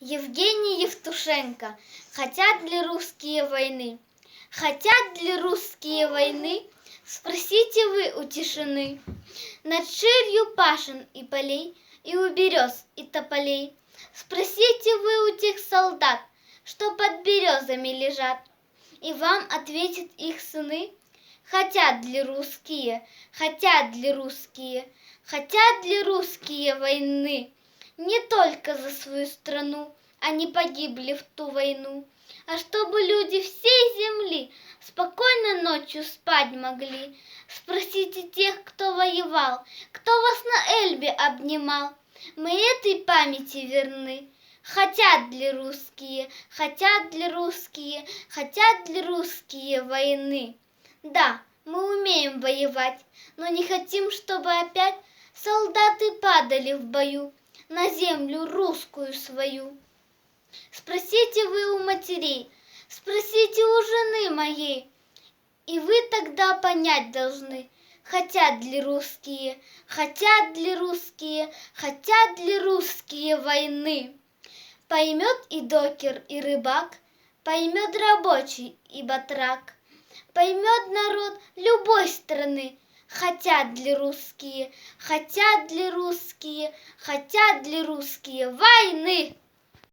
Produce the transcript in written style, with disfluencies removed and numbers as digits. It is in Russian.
Евгений Евтушенко. Хотят ли русские войны? Хотят ли русские войны? Спросите вы у тишины. Над ширью пашен и полей, и у берез и тополей. Спросите вы у тех солдат, что под березами лежат, и вам ответят их сыны. Хотят ли русские, хотят ли русские, хотят ли русские войны? Не только за свою страну они погибли в ту войну, а чтобы люди всей земли спокойно ночью спать могли. Спросите тех, кто воевал, кто вас на Эльбе обнимал. Мы этой памяти верны. Хотят ли русские, хотят ли русские, хотят ли русские войны? Да, мы умеем воевать, но не хотим, чтобы опять солдаты падали в бою на землю русскую свою. Спросите вы у матерей, спросите у жены моей, и вы тогда понять должны, хотят ли русские, хотят ли русские, хотят ли русские войны. Поймет и докер, и рыбак, поймет рабочий и батрак, поймет народ любой страны, хотят ли русские, хотят ли русские, хотят ли русские войны.